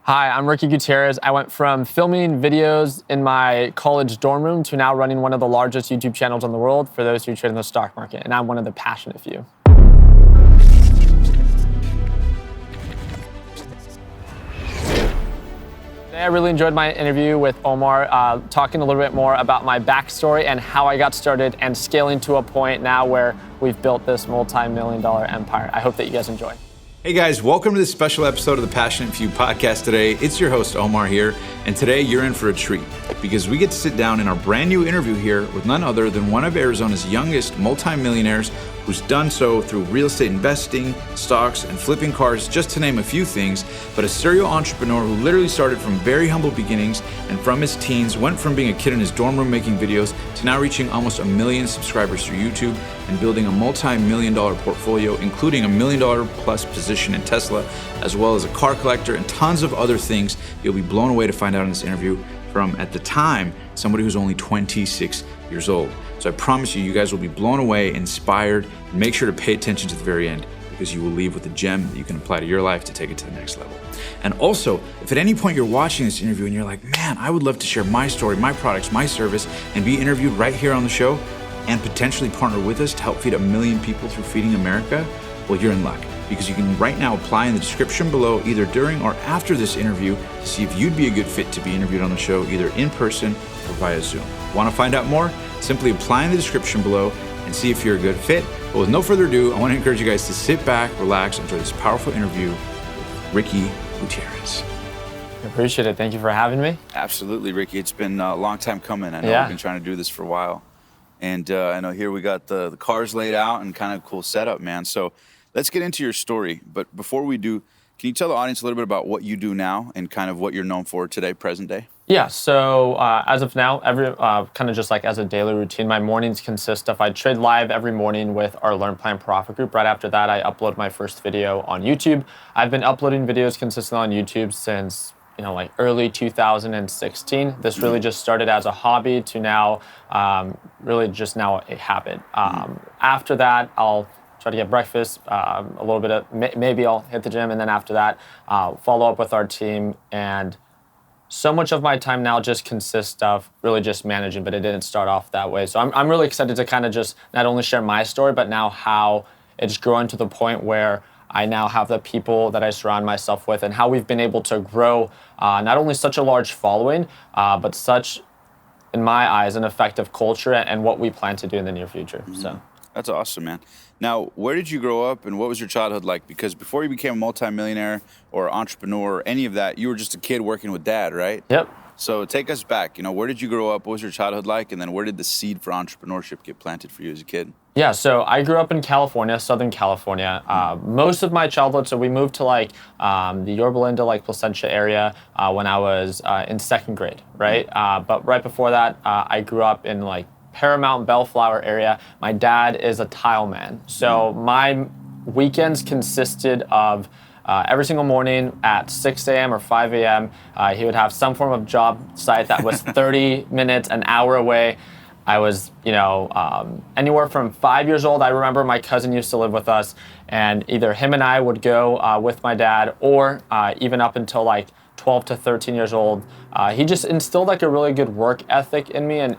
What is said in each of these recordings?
Hi, I'm Ricky Gutierrez. I went from filming videos in my college dorm room to now running one of the largest YouTube channels in the world for those who trade in the stock market, and I'm one of the passionate few. Today I really enjoyed my interview with Omar, talking a little bit more about my backstory and how I got started and scaling to a point now where we've built this multi-million-dollar empire. I hope that you guys enjoy. Hey guys, welcome to this special episode of the Passionate Few podcast today. It's your host, Omar here, and today you're in for a treat because we get to sit down in our brand new interview here with none other than one of Arizona's youngest multi-millionaires who's done so through real estate investing, stocks, and flipping cars, just to name a few things, but a serial entrepreneur who literally started from very humble beginnings and from his teens went from being a kid in his dorm room making videos to now reaching almost 1 million subscribers through YouTube and building a multi-million-dollar portfolio, including $1 million plus position in Tesla, as well as a car collector and tons of other things you'll be blown away to find out in this interview from, at the time, somebody who's only 26 years old. So I promise you guys will be blown away, inspired, and make sure to pay attention to the very end because you will leave with a gem that you can apply to your life to take it to the next level. And also, if at any point you're watching this interview and you're like, man, I would love to share my story, my products, my service, and be interviewed right here on the show and potentially partner with us to help feed 1 million people through Feeding America, well, you're in luck because you can right now apply in the description below either during or after this interview to see if you'd be a good fit to be interviewed on the show either in person or via Zoom. Want to find out more? Simply apply in the description below and see if you're a good fit. But with no further ado, I want to encourage you guys to sit back, relax, enjoy this powerful interview with Ricky Gutierrez. I appreciate it. Thank you for having me. Absolutely, Ricky. It's been a long time coming. I know we've been trying to do this for a while. And I know here we got the cars laid out and kind of cool setup, man. So let's get into your story. But before we do, can you tell the audience a little bit about what you do now and kind of what you're known for today, present day? Yeah, so as of now, kind of just like as a daily routine, my mornings consist of I trade live every morning with our Learn Plan Profit group. Right after that, I upload my first video on YouTube. I've been uploading videos consistently on YouTube since like early 2016. This really just started as a hobby to now really just now a habit. After that, I'll try to get breakfast, a little bit of, maybe I'll hit the gym, and then after that, follow up with our team. And so much of my time now just consists of really just managing, but it didn't start off that way. So I'm really excited to kind of just not only share my story, but now how it's grown to the point where I now have the people that I surround myself with and how we've been able to grow not only such a large following, but such, in my eyes, an effective culture and what we plan to do in the near future. Mm-hmm. So that's awesome, man. Now, where did you grow up and what was your childhood like? Because before you became a multimillionaire or entrepreneur or any of that, you were just a kid working with dad, right? Yep. So take us back. Where did you grow up? What was your childhood like? And then where did the seed for entrepreneurship get planted for you as a kid? Yeah, so I grew up in California, Southern California. Most of my childhood, so we moved to the Yorba Linda, Placentia area when I was in second grade, right? But right before that, I grew up in Paramount, Bellflower area. My dad is a tile man. So my weekends consisted of every single morning at 6 a.m. or 5 a.m., he would have some form of job site that was 30 minutes, an hour away. I was, anywhere from 5 years old. I remember my cousin used to live with us, and either him and I would go with my dad, or even up until 12 to 13 years old. He just instilled a really good work ethic in me, and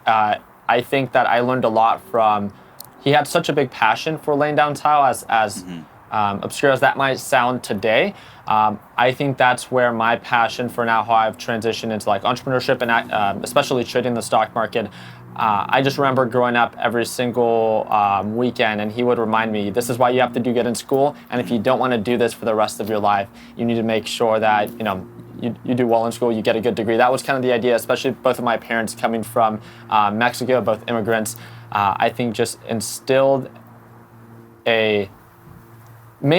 I think that I learned a lot from, he had such a big passion for laying down tile as obscure as that might sound today. I think that's where my passion for now, how I've transitioned into entrepreneurship and especially trading the stock market. I just remember growing up every single weekend, and he would remind me, this is why you have to do good in school, and if you don't want to do this for the rest of your life, you need to make sure that, you do well in school, you get a good degree. That was kind of the idea, especially both of my parents coming from Mexico, both immigrants. I think just made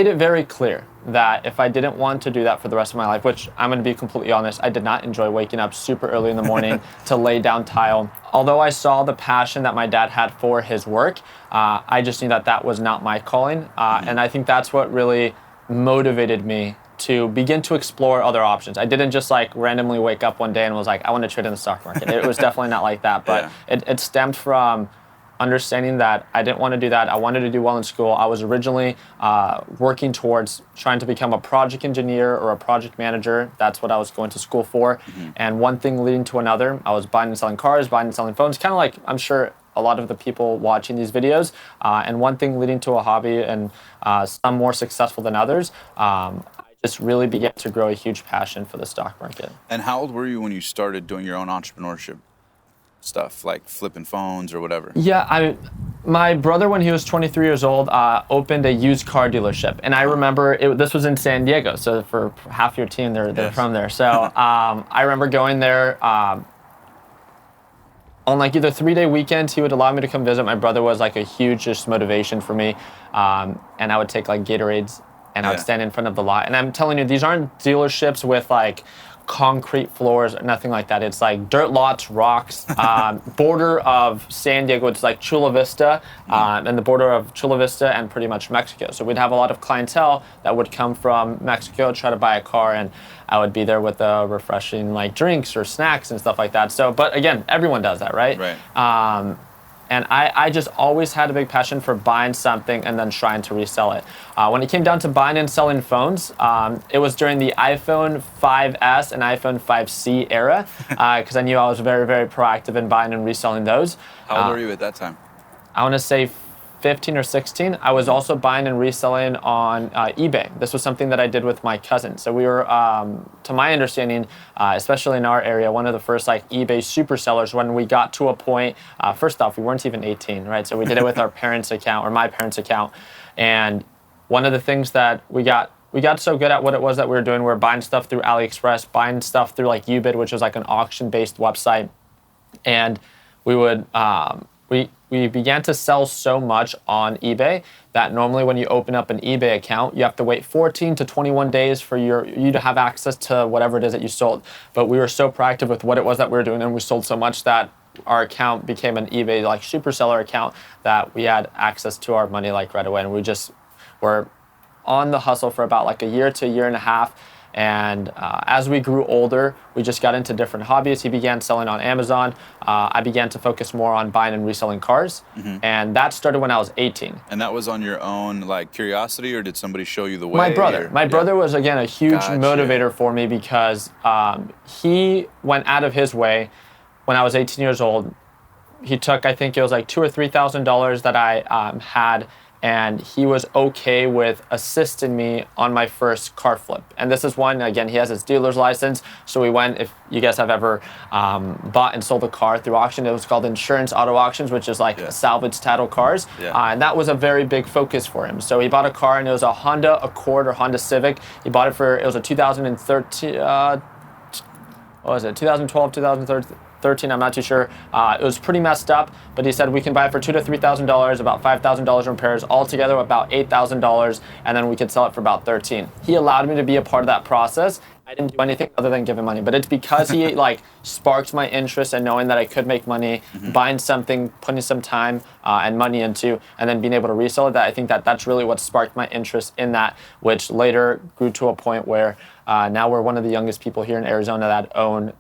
it very clear that if I didn't want to do that for the rest of my life, which I'm going to be completely honest, I did not enjoy waking up super early in the morning to lay down tile. Although I saw the passion that my dad had for his work, I just knew that was not my calling. And I think that's what really motivated me to begin to explore other options. I didn't just randomly wake up one day and was I want to trade in the stock market. It was definitely not like that, but it stemmed from understanding that I didn't want to do that. I wanted to do well in school. I was originally working towards trying to become a project engineer or a project manager. That's what I was going to school for. And one thing leading to another. I was buying and selling cars, buying and selling phones, kind of like I'm sure a lot of the people watching these videos. And one thing leading to a hobby, and some more successful than others. I just really began to grow a huge passion for the stock market. And how old were you when you started doing your own entrepreneurship stuff, like flipping phones or whatever? Yeah, my brother, when he was 23 years old, opened a used car dealership. And I remember this was in San Diego. So for half your team, they're from there. So I remember going there on like either 3-day weekends. He would allow me to come visit. My brother was like a huge just motivation for me. And I would take like Gatorades and I would stand in front of the lot. And I'm telling you, these aren't dealerships with like concrete floors or nothing like that. It's like dirt lots, rocks, border of San Diego. It's like Chula Vista, and the border of Chula Vista and pretty much Mexico. So we'd have a lot of clientele that would come from Mexico, try to buy a car, and I would be there with refreshing like drinks or snacks and stuff like that. So, but again, everyone does that, right? Right. And I just always had a big passion for buying something and then trying to resell it. When it came down to buying and selling phones, it was during the iPhone 5S and iPhone 5C era, because I knew I was very, very proactive in buying and reselling those. How old were you at that time? I want to say 15 or 16. I was also buying and reselling on eBay. This was something that I did with my cousin. So we were, to my understanding, especially in our area, one of the first like eBay super sellers when we got to a point. First off, we weren't even 18, right? So we did it with our parents' account or my parents' account. And one of the things that we got so good at what it was that we were doing, we were buying stuff through AliExpress, buying stuff through like Ubid, which was like an auction-based website. And we would, we began to sell so much on eBay that normally when you open up an eBay account, you have to wait 14 to 21 days for you to have access to whatever it is that you sold. But we were so proactive with what it was that we were doing, and we sold so much that our account became an eBay like super seller account that we had access to our money like right away. And we just were on the hustle for about like a year to a year and a half. And as we grew older, we just got into different hobbies. He began selling on Amazon. I began to focus more on buying and reselling cars. And that started when I was 18. And that was on your own like curiosity, or did somebody show you the way? My brother. My brother was, again, a huge motivator for me because he went out of his way when I was 18 years old. He took, I think it was like $2,000 or $3,000 that I had, and he was okay with assisting me on my first car flip. And this is one, again, he has his dealer's license. So we went, if you guys have ever bought and sold a car through auction, it was called insurance auto auctions, which is like salvage title cars. And that was a very big focus for him. So he bought a car, and it was a Honda Accord or Honda Civic. He bought it for, it was a 2013, what was it, 2012, 2013. I'm not too sure. It was pretty messed up, but he said we can buy it for $2,000 to $3,000, about $5,000 in repairs, altogether about $8,000, and then we could sell it for about $13,000. He allowed me to be a part of that process. I didn't do anything other than give him money, but it's because he like sparked my interest in knowing that I could make money, buying something, putting some time and money into, and then being able to resell it. That I think that's really what sparked my interest in that, which later grew to a point where now we're one of the youngest people here in Arizona that own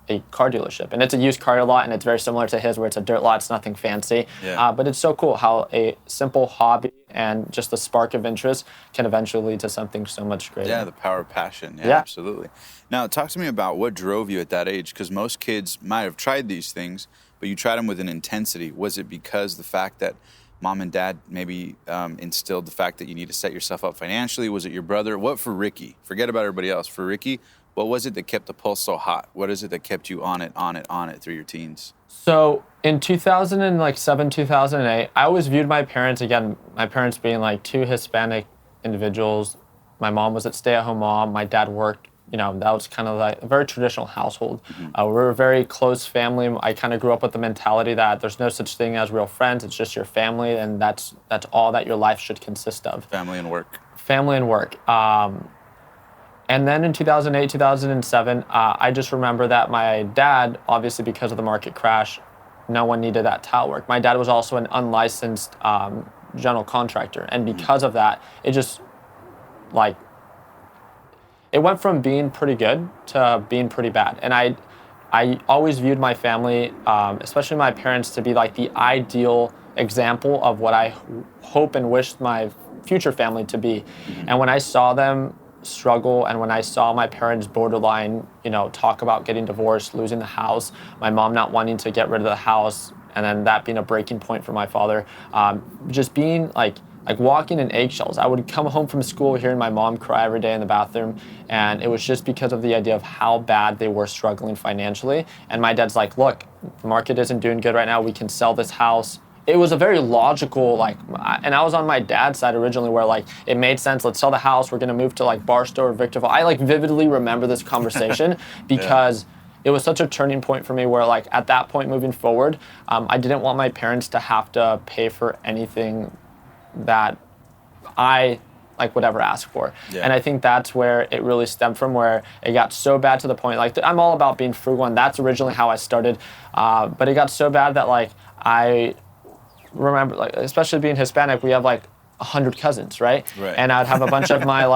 a car dealership. And it's a used car lot, and it's very similar to his where it's a dirt lot, it's nothing fancy. But it's so cool how a simple hobby and just the spark of interest can eventually lead to something so much greater. Yeah, the power of passion. Yeah, absolutely. Now, talk to me about what drove you at that age, because most kids might have tried these things, but you tried them with an intensity. Was it because the fact that mom and dad maybe instilled the fact that you need to set yourself up financially? Was it your brother? What for Ricky? Forget about everybody else. For Ricky, what was it that kept the pulse so hot? What is it that kept you on it through your teens? So in 2007, 2008, I always viewed my parents, again, my parents being like two Hispanic individuals. My mom was a stay-at-home mom. My dad worked. You know, that was kind of like a very traditional household. We were a very close family. I kind of grew up with the mentality that there's no such thing as real friends. It's just your family, and that's all that your life should consist of. Family and work. Family and work. And then in 2008, 2007, I just remember that my dad, obviously because of the market crash, no one needed that tile work. My dad was also an unlicensed general contractor. And because of that, it just, like, it went from being pretty good to being pretty bad. And I I always viewed my family, especially my parents, to be like the ideal example of what I hope and wish my future family to be. And when I saw them struggle, and when I saw my parents borderline, talk about getting divorced, losing the house, my mom not wanting to get rid of the house, and then that being a breaking point for my father, just being like walking in eggshells. I would come home from school hearing my mom cry every day in the bathroom, and it was just because of the idea of how bad they were struggling financially. And my dad's like, look, the market isn't doing good right now, we can sell this house. It was a very logical, and I was on my dad's side originally where it made sense. Let's sell the house. We're going to move to Barstow or Victorville. I vividly remember this conversation because it was such a turning point for me where at that point moving forward, I didn't want my parents to have to pay for anything that I would ever ask for. Yeah. And I think that's where it really stemmed from, where it got so bad to the point, I'm all about being frugal, and that's originally how I started. But it got so bad that I remember, especially being Hispanic, we have 100 cousins, right? And I'd have a bunch of my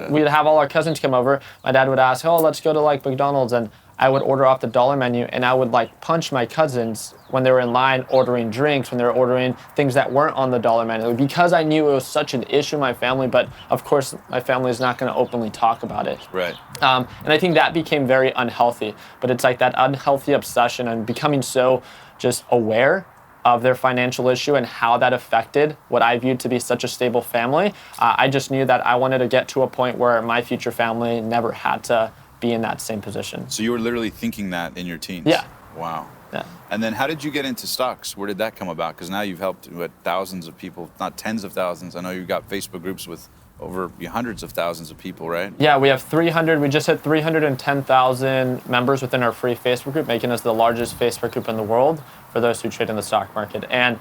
we'd have all our cousins come over. My dad would ask, oh, let's go to McDonald's, and I would order off the dollar menu, and I would punch my cousins when they were in line ordering drinks, when they were ordering things that weren't on the dollar menu, because I knew it was such an issue in my family. But of course, my family is not going to openly talk about it. Right. And I think that became very unhealthy. But it's that unhealthy obsession and becoming so just aware of their financial issue and how that affected what I viewed to be such a stable family. I just knew that I wanted to get to a point where my future family never had to be in that same position. So you were literally thinking that in your teens? Yeah. Wow. Yeah. And then how did you get into stocks? Where did that come about? Because now you've helped thousands of people, not tens of thousands. I know you've got Facebook groups with over hundreds of thousands of people, right? Yeah, we have 300. We just hit 310,000 members within our free Facebook group, making us the largest Facebook group in the world for those who trade in the stock market. And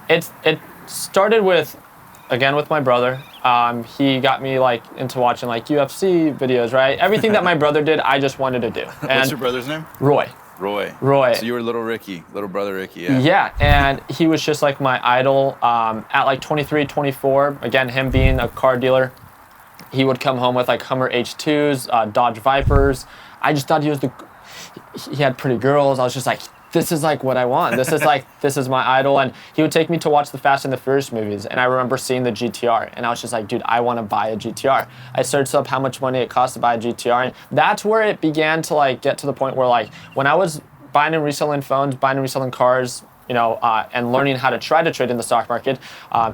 it started with my brother. He got me into watching UFC videos, right? Everything that my brother did, I just wanted to do. And what's your brother's name? Roy. So you were little brother Ricky, yeah. Yeah, and he was just my idol. At 23, 24, again, him being a car dealer, he would come home with Hummer H2s, Dodge Vipers. I just thought he had pretty girls. I was just this is what I want. This is my idol. And he would take me to watch the Fast and the Furious movies. And I remember seeing the GTR. And I was just dude, I want to buy a GTR. I searched up how much money it cost to buy a GTR. And that's where it began to get to the point where when I was buying and reselling phones, buying and reselling cars, and learning how to try to trade in the stock market,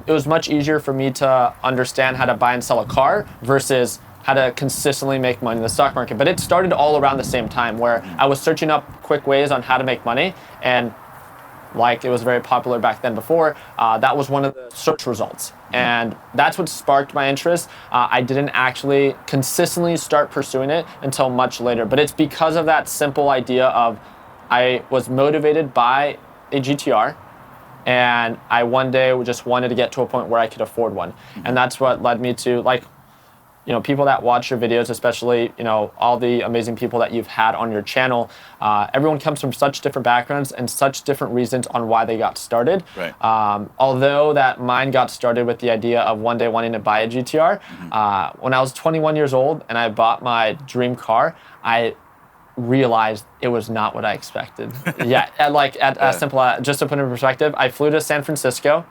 it was much easier for me to understand how to buy and sell a car versus how to consistently make money in the stock market. But it started all around the same time, where I was searching up quick ways on how to make money, and it was very popular back then before, that was one of the search results. And that's what sparked my interest. I didn't actually consistently start pursuing it until much later, but it's because of that simple idea of I was motivated by a GTR, and I one day just wanted to get to a point where I could afford one. And that's what led me to people that watch your videos, especially, all the amazing people that you've had on your channel, everyone comes from such different backgrounds and such different reasons on why they got started. Right. Although that mine got started with the idea of one day wanting to buy a GTR, when I was 21 years old and I bought my dream car, I realized it was not what I expected. Just to put it in perspective, I flew to San Francisco.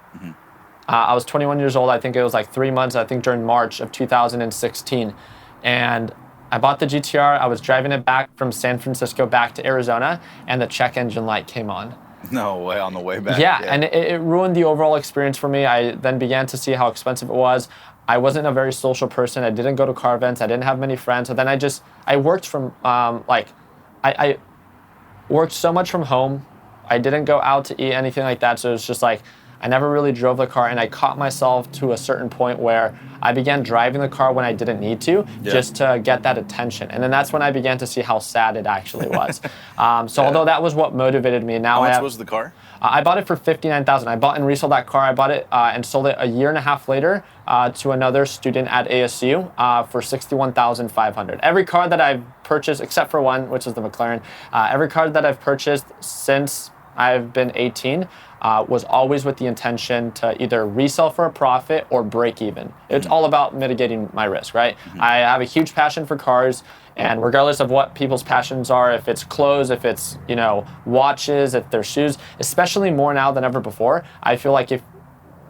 I was 21 years old. I think it was 3 months, I think during March of 2016. And I bought the GTR. I was driving it back from San Francisco back to Arizona, and the check engine light came on. No way, on the way back. Yeah. And it ruined the overall experience for me. I then began to see how expensive it was. I wasn't a very social person. I didn't go to car events. I didn't have many friends. So then I worked from, I worked so much from home. I didn't go out to eat, anything like that. So it was just I never really drove the car, and I caught myself to a certain point where I began driving the car when I didn't need to, just to get that attention. And then that's when I began to see how sad it actually was. Although that was what motivated me, now how much was the car? I bought it for $59,000. I bought and resold that car. I bought it and sold it a year and a half later to another student at ASU for $61,500. Every car that I've purchased, except for one, which is the McLaren, every car that I've purchased since I've been 18, was always with the intention to either resell for a profit or break even. It's all about mitigating my risk, right? I have a huge passion for cars, and regardless of what people's passions are, if it's clothes, if it's, watches, if they're shoes, especially more now than ever before, I feel like if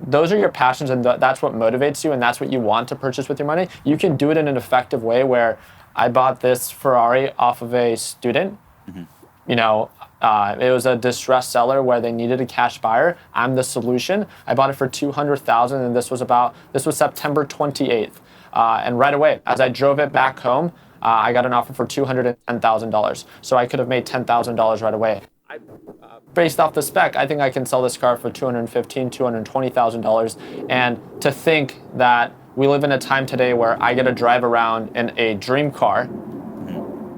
those are your passions and that's what motivates you and that's what you want to purchase with your money, you can do it in an effective way. Where I bought this Ferrari off of a student. It was a distressed seller where they needed a cash buyer. I'm the solution. I bought it for $200,000, and this was September 28th. And right away, as I drove it back home, I got an offer for $210,000. So I could have made $10,000 right away. Based off the spec, I think I can sell this car for $215,000, $220,000. And to think that we live in a time today where I get to drive around in a dream car,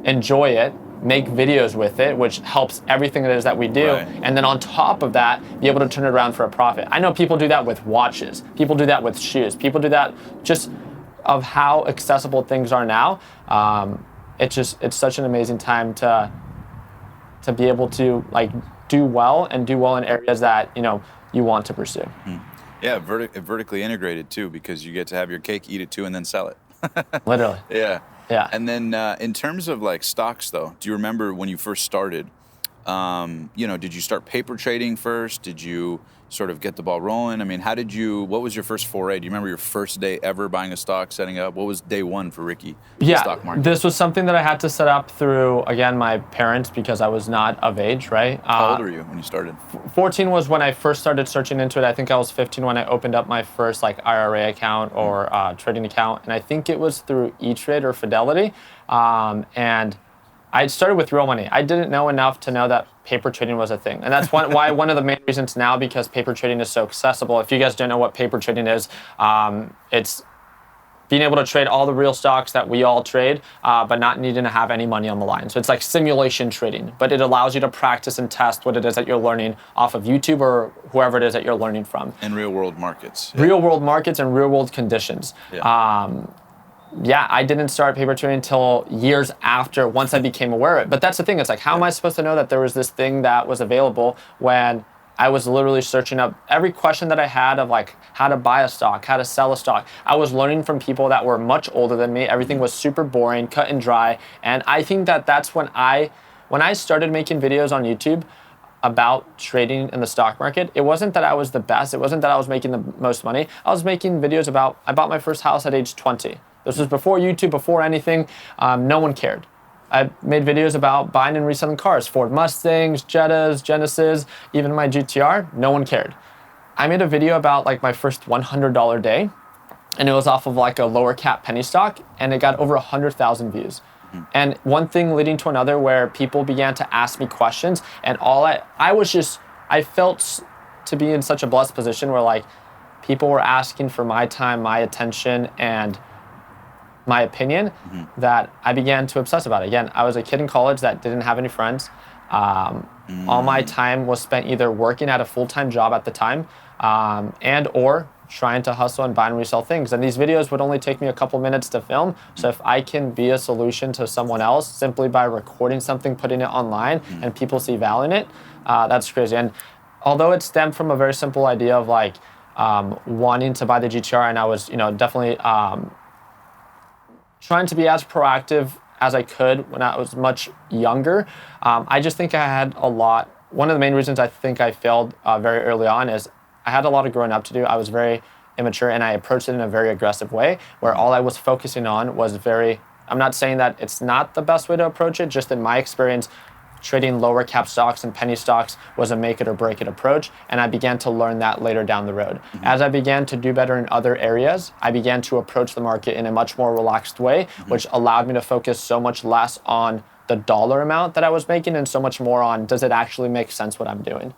enjoy it, make videos with it, which helps everything it is that we do. Right. And then on top of that, be able to turn it around for a profit. I know people do that with watches. People do that with shoes. People do that just of how accessible things are now. It's such an amazing time to be able to do well in areas that you want to pursue. Yeah, vertically integrated too, because you get to have your cake, eat it too, and then sell it. Literally. Yeah. Yeah. And then in terms of stocks though, do you remember when you first started, did you start paper trading first? Did you sort of get the ball rolling? I mean, what was your first foray? Do you remember your first day ever buying a stock, setting up? What was day one for Ricky in the stock market? This was something that I had to set up through, again, my parents, because I was not of age, right? How old were you when you started? 14 was when I first started searching into it. I think I was 15 when I opened up my first IRA account or trading account. And I think it was through E-Trade or Fidelity. And I started with real money. I didn't know enough to know that paper trading was a thing. And that's why one of the main reasons now, because paper trading is so accessible. If you guys don't know what paper trading is, it's being able to trade all the real stocks that we all trade, but not needing to have any money on the line. So it's like simulation trading, but it allows you to practice and test what it is that you're learning off of YouTube or whoever it is that you're learning from. And real world markets. Yeah. Real world markets and real world conditions. Yeah. I didn't start paper trading until years after, once I became aware of it. But that's the thing, it's how am I supposed to know that there was this thing that was available when I was literally searching up every question that I had of how to buy a stock, how to sell a stock. I was learning from people that were much older than me. Everything was super boring, cut and dry. And I think that that's when I started making videos on YouTube about trading in the stock market. It wasn't that I was the best. It wasn't that I was making the most money. I was making videos about, I bought my first house at age 20. This was before YouTube, before anything. No one cared. I made videos about buying and reselling cars, Ford Mustangs, Jettas, Genesis, even my GTR. No one cared. I made a video about my first $100 day, and it was off of a lower cap penny stock, and it got over 100,000 views. And one thing leading to another, where people began to ask me questions, and I felt to be in such a blessed position where people were asking for my time, my attention, and my opinion, that I began to obsess about it. Again, I was a kid in college that didn't have any friends. All my time was spent either working at a full-time job at the time, and or trying to hustle and buy and resell things. And these videos would only take me a couple minutes to film. So if I can be a solution to someone else simply by recording something, putting it online, and people see value in it, that's crazy. And although it stemmed from a very simple idea of wanting to buy the GTR, and I was definitely trying to be as proactive as I could when I was much younger, I just think I had a lot. One of the main reasons I think I failed very early on is I had a lot of growing up to do. I was very immature, and I approached it in a very aggressive way, where all I was focusing on was I'm not saying that it's not the best way to approach it, just in my experience, trading lower cap stocks and penny stocks was a make it or break it approach, and I began to learn that later down the road. As I began to do better in other areas, I began to approach the market in a much more relaxed way, which allowed me to focus so much less on the dollar amount that I was making and so much more on, does it actually make sense what I'm doing?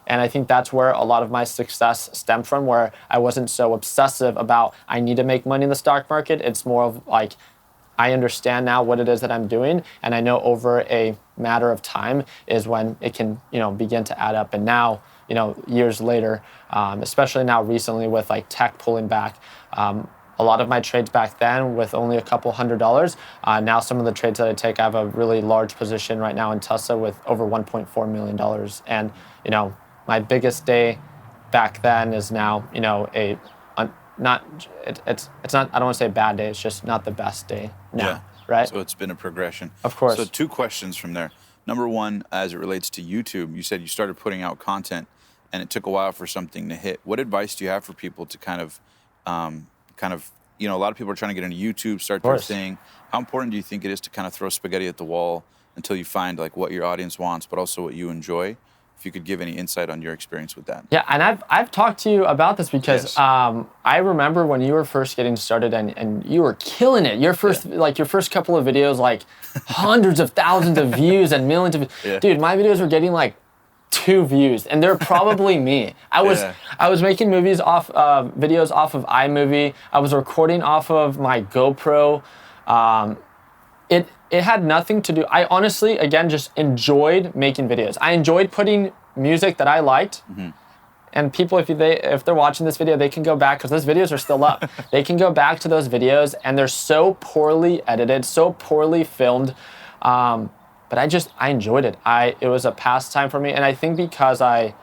And I think that's where a lot of my success stemmed from, where I wasn't so obsessive about, I need to make money in the stock market. It's more of I understand now what it is that I'm doing, and I know over a matter of time is when it can, begin to add up. And now, years later, especially now recently with tech pulling back, a lot of my trades back then with only a couple $100, now some of the trades that I take, I have a really large position right now in Tesla with over $1.4 million. And, my biggest day back then is now, you know, it's not, I don't want to say a bad day, it's just not the best day now, Yeah. right? So it's been a progression. Of course. So 2 questions from there. Number one, as it relates to YouTube, you said you started putting out content and it took a while for something to hit. What advice do you have for people to kind of, you know, a lot of people are trying to get into YouTube, start their thing. How important do you think it is to kind of throw spaghetti at the wall until you find like what your audience wants, but also what you enjoy? If you could give any insight on your experience with that. Yeah, and I've talked to you about this because I remember when you were first getting started and you were killing it. Your first your first couple of videos, like hundreds of thousands of views and millions of dude, my videos were getting like 2 views, and they're probably me. I was making videos off of iMovie. I was recording off of my GoPro. It had nothing to do. I honestly, again, just enjoyed making videos. I enjoyed putting music that I liked. And people, if they're watching this video, they can go back, because those videos are still up. They can go back to those videos, and they're so poorly edited, so poorly filmed. But I enjoyed it. It was a pastime for me, and I think because I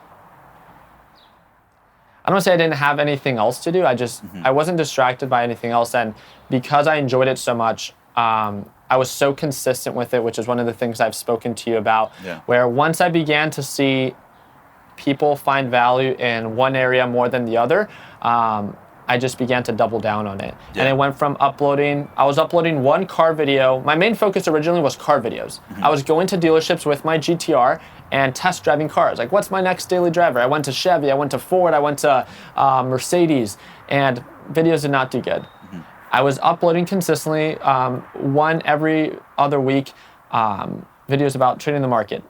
don't want to say I didn't have anything else to do. I wasn't distracted by anything else, and because I enjoyed it so much, I was so consistent with it, which is one of the things I've spoken to you about, where once I began to see people find value in one area more than the other, I just began to double down on it. And it went from I was uploading 1 car video. My main focus originally was car videos. I was going to dealerships with my GTR and test driving cars. Like, what's my next daily driver? I went to Chevy, I went to Ford, I went to Mercedes, and videos did not do good. I was uploading consistently, 1 every other week, videos about trading the market.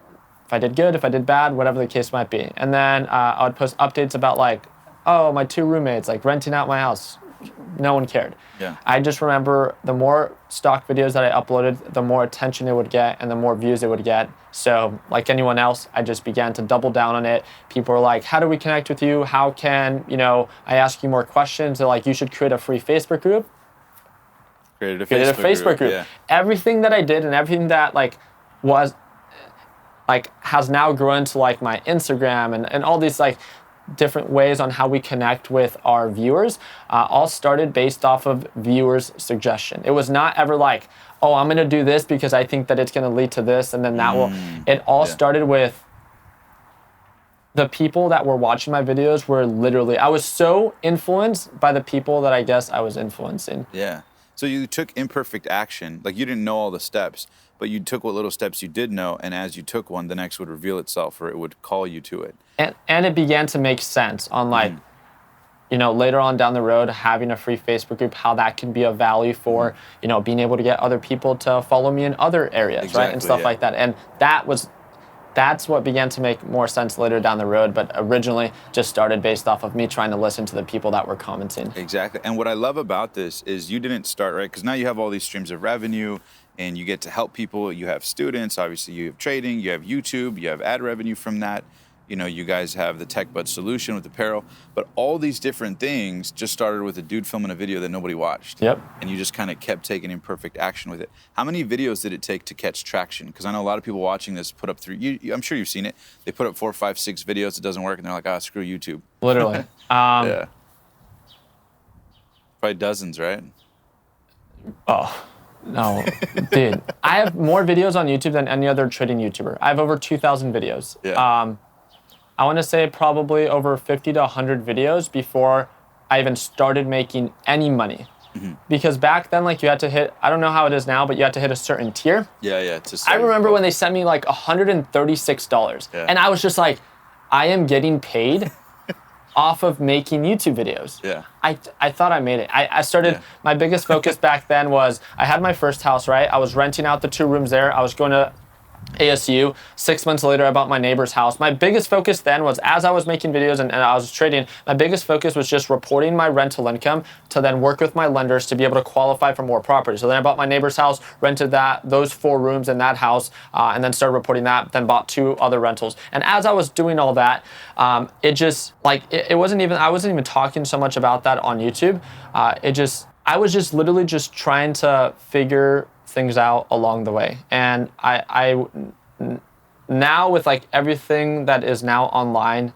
If I did good, if I did bad, whatever the case might be. And then I would post updates about like, oh, my 2 roommates, like renting out my house. No one cared. I just remember the more stock videos that I uploaded, the more attention it would get and the more views it would get. So like anyone else, I just began to double down on it. People were like, how do we connect with you? How can, I ask you more questions? They're like, you should create a free Facebook group. Created a Facebook group. Yeah. Everything that I did and everything that has now grown to like my Instagram and all these like different ways on how we connect with our viewers, all started based off of viewers' suggestion. It was not ever like, oh, I'm gonna do this because I think that it's gonna lead to this, and then that will. It all started with the people that were watching my videos were literally, I was so influenced by the people that I guess I was influencing. Yeah. So you took imperfect action, like you didn't know all the steps, but you took what little steps you did know, and as you took one, the next would reveal itself, or it would call you to it. And it began to make sense on like, later on down the road, having a free Facebook group, how that can be of value for, being able to get other people to follow me in other areas, right? And stuff like that. And that's what began to make more sense later down the road, but originally just started based off of me trying to listen to the people that were commenting. Exactly. And what I love about this is you didn't start, right? Because now you have all these streams of revenue and you get to help people. You have students, obviously you have trading, you have YouTube, you have ad revenue from that. You guys have the Tech Bud solution with apparel, but all these different things just started with a dude filming a video that nobody watched. Yep. And you just kind of kept taking imperfect action with it. How many videos did it take to catch traction? Because I know a lot of people watching this put up I'm sure you've seen it. They put up 4, 5, 6 videos, it doesn't work, and they're like, screw YouTube. Literally. Yeah. Probably dozens, right? Oh, no. Dude, I have more videos on YouTube than any other trading YouTuber. I have over 2,000 videos. Yeah. I want to say probably over 50 to 100 videos before I even started making any money. Because back then, you had to hit, I don't know how it is now, but you had to hit a certain tier. Yeah. I remember when they sent me like $136. Yeah. And I was just like, I am getting paid off of making YouTube videos. Yeah. I thought I made it. I started, my biggest focus back then was, I had my first house, right? I was renting out the 2 rooms there. I was going to ASU. 6 months later, I bought my neighbor's house. My biggest focus then was, as I was making videos and I was trading, my biggest focus was just reporting my rental income to then work with my lenders to be able to qualify for more property. So then I bought my neighbor's house, rented those 4 rooms in that house, and then started reporting that, then bought 2 other rentals. And as I was doing all that, it wasn't even, I wasn't even talking so much about that on YouTube. I was just literally just trying to figure things out along the way. And I now with everything that is now online,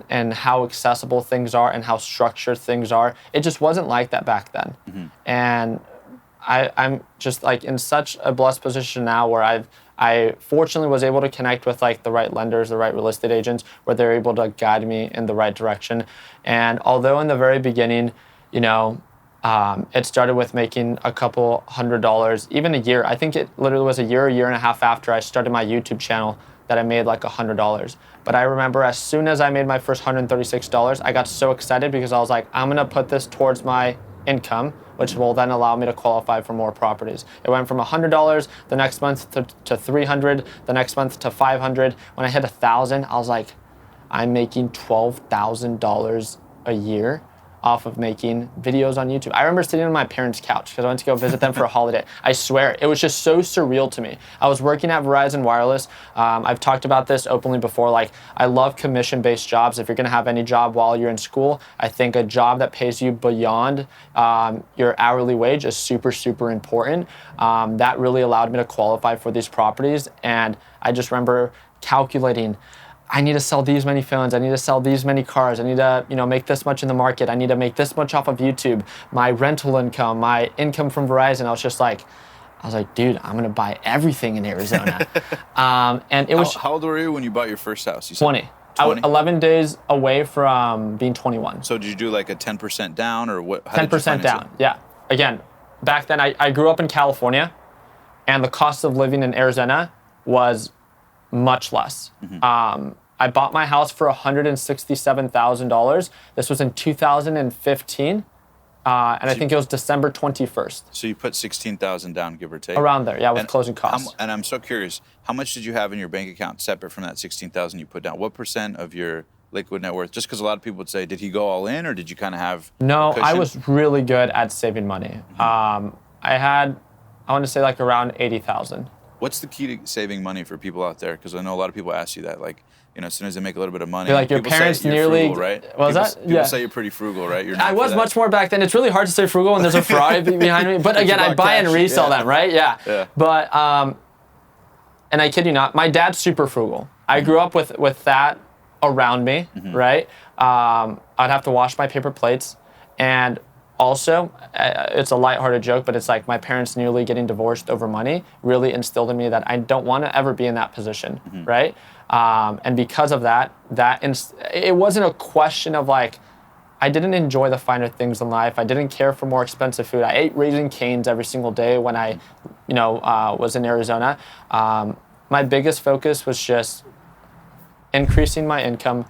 and how accessible things are and how structured things are. It just wasn't like that back then. And I'm just like in such a blessed position now where I fortunately was able to connect with like the right lenders, the right real estate agents, where they're able to guide me in the right direction. And although in the very beginning, you know, it started with making a couple $100, even a year. I think it literally was a year and a half after I started my YouTube channel that I made like $100. But I remember as soon as I made my first $136, I got so excited because I was like, I'm gonna put this towards my income, which will then allow me to qualify for more properties. It went from $100 the next month to $300, the next month to $500. When I hit 1,000, I was like, I'm making $12,000 a year off of making videos on YouTube. I remember sitting on my parents' couch because I went to go visit them for a holiday. I swear, it was just so surreal to me. I was working at Verizon Wireless. I've talked about this openly before. Like, I love commission-based jobs. If you're gonna have any job while you're in school, I think a job that pays you beyond your hourly wage is super, super important. That really allowed me to qualify for these properties. And I just remember calculating, I need to sell these many phones, I need to sell these many cars, I need to, you know, make this much in the market, I need to make this much off of YouTube, my rental income, my income from Verizon. I was like, dude, I'm gonna buy everything in Arizona. And it was— How old were you when you bought your first house? You said 20. I was 11 days away from being 21. So did you do like a 10% down or what? 10% down, yeah. Again, back then I grew up in California and the cost of living in Arizona was much less. I bought my house for $167,000. This was in 2015, and I think it was December 21st. So you put $16,000 down, give or take? Around there, yeah, with closing costs. And I'm so curious, how much did you have in your bank account separate from that $16,000 you put down? What percent of your liquid net worth? Just because a lot of people would say, did he go all in, or did you kind of have No, cushion? I was really good at saving money. I want to say like around 80,000. What's the key to saving money for people out there? Because I know a lot of people ask you that, like, you know, as soon as they make a little bit of money, You're like, your people parents say you're nearly frugal, right? Was people, that? People Yeah. say you're pretty frugal, right? You're I was much more back then. It's really hard to stay frugal when there's a Ferrari behind me. But again, I buy and resell them, right? Yeah. But and I kid you not, my dad's super frugal. I grew up with that around me, right? I'd have to wash my paper plates, and also, it's a lighthearted joke, but it's like my parents nearly getting divorced over money really instilled in me that I don't want to ever be in that position, right? And because of that, it wasn't a question of like, I didn't enjoy the finer things in life. I didn't care for more expensive food. I ate Raising Cane's every single day when I, was in Arizona. My biggest focus was just increasing my income,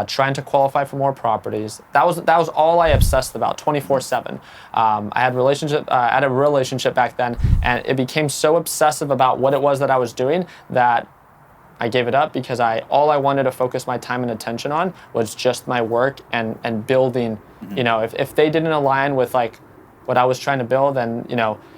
trying to qualify for more properties. That was all I obsessed about 24/7. I had a relationship back then, and it became so obsessive about what it was that I was doing that I gave it up because all I wanted to focus my time and attention on was just my work and building. You know, if they didn't align with like what I was trying to build, then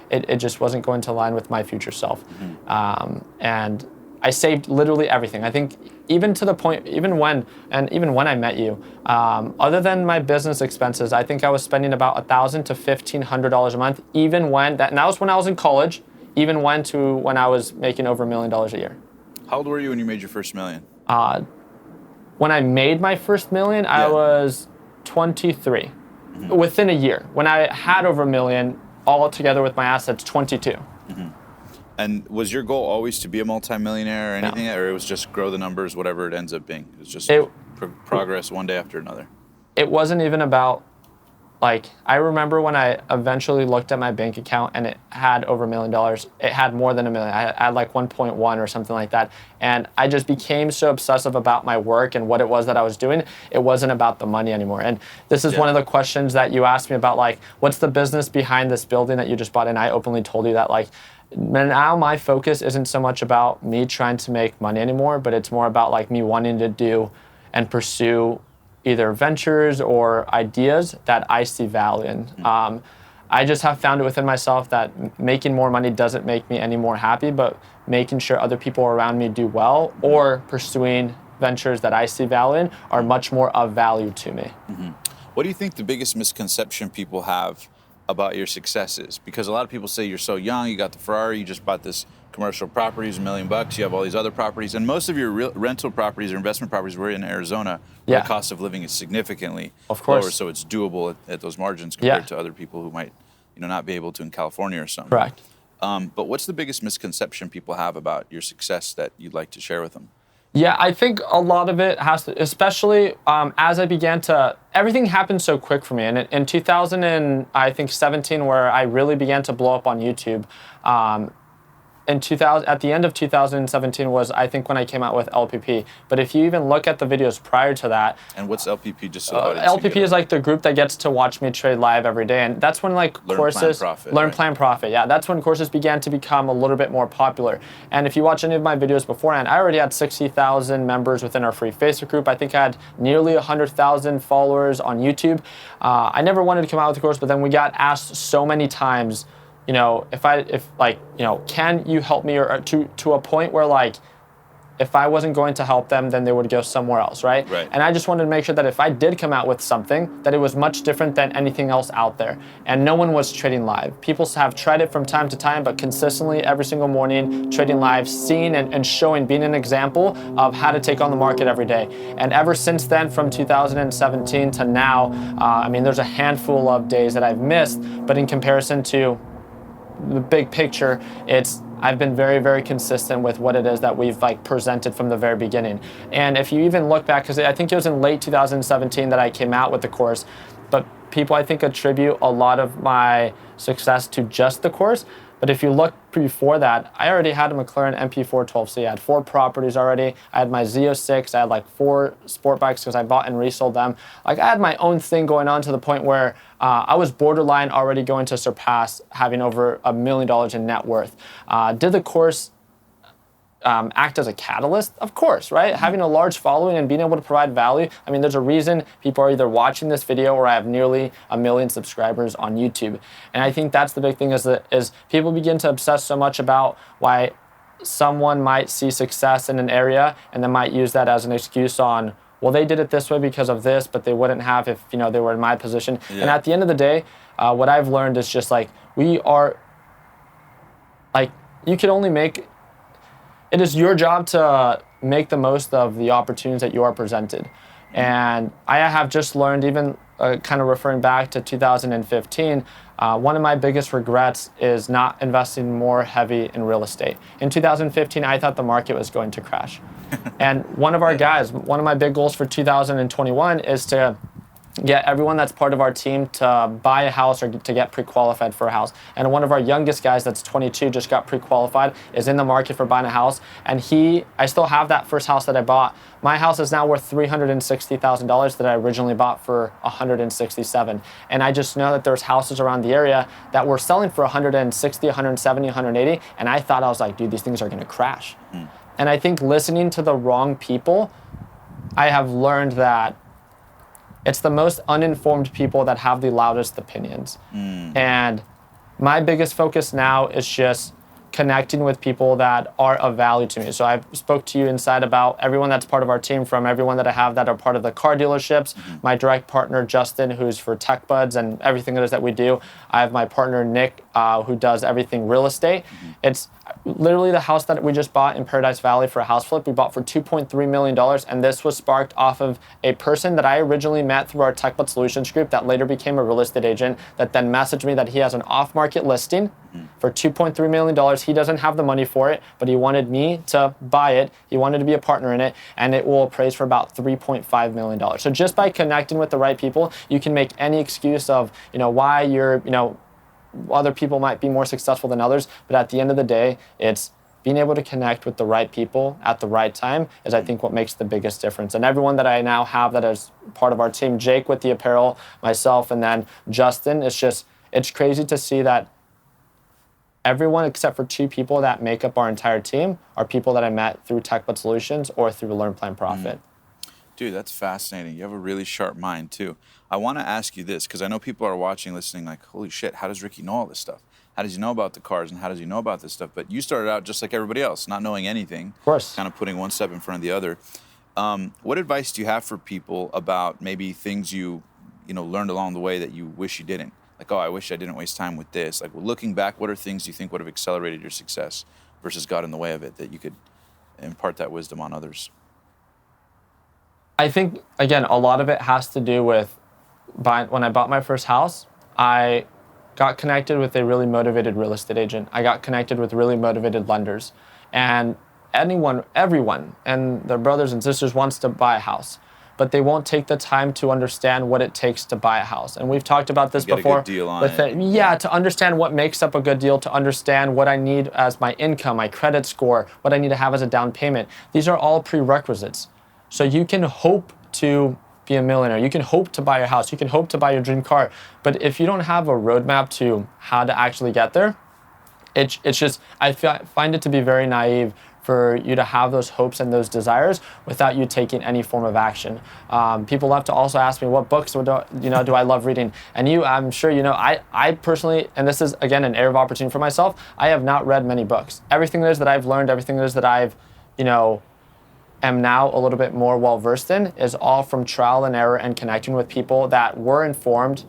it just wasn't going to align with my future self. And I saved literally everything. I think even to the point, even when I met you, other than my business expenses, I think I was spending about $1,000 to $1,500 a month. And that was when I was in college. When I was making over $1 million a year. How old were you when you made your first million? When I made my first million, I was 23. Within a year, when I had over $1 million, all together with my assets, 22. And was your goal always to be a multi-millionaire or anything, or it was just grow the numbers, whatever it ends up being? It was just progress one day after another. It wasn't even about, like, I remember when I eventually looked at my bank account and it had over $1 million. It had more than $1 million. I had like 1.1 or something like that. And I just became so obsessive about my work and what it was that I was doing. It wasn't about the money anymore. And this is one of the questions that you asked me about, like, what's the business behind this building that you just bought? And I openly told you that, like, now my focus isn't so much about me trying to make money anymore, but it's more about like me wanting to do and pursue either ventures or ideas that I see value in. I just have found it within myself that making more money doesn't make me any more happy, but making sure other people around me do well or pursuing ventures that I see value in are much more of value to me. What do you think the biggest misconception people have about your successes? Because a lot of people say you're so young, you got the Ferrari, you just bought this commercial property, $1 million, you have all these other properties, and most of your rental properties or investment properties were in Arizona, where the cost of living is significantly lower, so it's doable at those margins compared to other people who might, not be able to in California or something. Correct. But what's the biggest misconception people have about your success that you'd like to share with them? Yeah, I think a lot of it has to, especially as I began to, everything happened so quick for me. And in 2017, where I really began to blow up on YouTube, at the end of 2017 was, I think, when I came out with LPP. But if you even look at the videos prior to that. And what's LPP? Just so LPP is like the group that gets to watch me trade live every day. And that's when courses. Learn, Plan, Profit. Yeah, that's when courses began to become a little bit more popular. And if you watch any of my videos beforehand, I already had 60,000 members within our free Facebook group. I think I had nearly 100,000 followers on YouTube. I never wanted to come out with a course, but then we got asked so many times, can you help me, or to a point where if I wasn't going to help them, then they would go somewhere else, right? And I just wanted to make sure that if I did come out with something, that it was much different than anything else out there. And no one was trading live. People have tried it from time to time, but consistently every single morning, trading live, seeing and showing, being an example of how to take on the market every day. And ever since then, from 2017 to now, there's a handful of days that I've missed, but in comparison to the big picture, I've been very, very consistent with what it is that we've presented from the very beginning. And if you even look back, because I think it was in late 2017 that I came out with the course, but people I think attribute a lot of my success to just the course. But if you look before that, I already had a McLaren MP412C. I had 4 properties already. I had my Z06. I had 4 sport bikes because I bought and resold them. I had my own thing going on to the point where I was borderline already going to surpass having over $1 million in net worth. Did the course act as a catalyst? Of course, right? Having a large following and being able to provide value. There's a reason people are either watching this video or I have nearly 1 million subscribers on YouTube. And I think that's the big thing is people begin to obsess so much about why someone might see success in an area and then might use that as an excuse on, well, they did it this way because of this, but they wouldn't have if they were in my position. Yeah. And at the end of the day, what I've learned is just you can only make. It is your job to make the most of the opportunities that you are presented. And I have just learned, even kind of referring back to 2015, one of my biggest regrets is not investing more heavy in real estate. In 2015, I thought the market was going to crash. And one of my big goals for 2021 is to get everyone that's part of our team to buy a house or to get pre-qualified for a house. And one of our youngest guys that's 22 just got pre-qualified, is in the market for buying a house. And I still have that first house that I bought. My house is now worth $360,000 that I originally bought for $167,000. And I just know that there's houses around the area that were selling for $160,000, $170,000, $180,000. And I thought, I was like, dude, these things are gonna crash. And I think listening to the wrong people, I have learned that it's the most uninformed people that have the loudest opinions. And my biggest focus now is just connecting with people that are of value to me. So I spoke to you inside about everyone that's part of our team, from everyone that I have that are part of the car dealerships, my direct partner, Justin, who's for Tech Buds and everything it is that we do. I have my partner, Nick, who does everything real estate. It's literally the house that we just bought in Paradise Valley for a house flip. We bought for $2.3 million, and this was sparked off of a person that I originally met through our Tech Bud Solutions group that later became a real estate agent that then messaged me that he has an off-market listing for $2.3 million. He doesn't have the money for it, but he wanted me to buy it. He wanted to be a partner in it, and it will appraise for about $3.5 million. So just by connecting with the right people, you can make any excuse of, why you're, other people might be more successful than others, but at the end of the day, it's being able to connect with the right people at the right time is, I think, what makes the biggest difference. And everyone that I now have that is part of our team, Jake with the apparel, myself, and then Justin, it's crazy to see that everyone except for 2 people that make up our entire team are people that I met through Tech Bud Solutions or through Learn, Plan, Profit. Dude, that's fascinating. You have a really sharp mind, too. I want to ask you this, because I know people are watching, listening, like, holy shit, how does Ricky know all this stuff? How does he know about the cars, and how does he know about this stuff? But you started out just like everybody else, not knowing anything. Of course. Kind of putting one step in front of the other. What advice do you have for people about maybe things you learned along the way that you wish you didn't? like, oh, I wish I didn't waste time with this? Like, looking back, what are things you think would have accelerated your success versus got in the way of it, that you could impart that wisdom on others? I think, again, a lot of it has to do with when I bought my first house, I got connected with a really motivated real estate agent. I got connected with really motivated lenders. And everyone and their brothers and sisters wants to buy a house, but they won't take the time to understand what it takes to buy a house. And we've talked about this before. A good deal on it. Yeah, to understand what makes up a good deal, to understand what I need as my income, my credit score, what I need to have as a down payment. These are all prerequisites. So you can hope to be a millionaire. You can hope to buy your house. You can hope to buy your dream car. But if you don't have a roadmap to how to actually get there, it's just, I find it to be very naive for you to have those hopes and those desires without you taking any form of action. People love to also ask me, what books do I love reading? And I'm sure you know, I personally, and this is again an area of opportunity for myself, I have not read many books. Everything it is that I've learned, everything it is that I've, am now a little bit more well-versed in is all from trial and error and connecting with people that were informed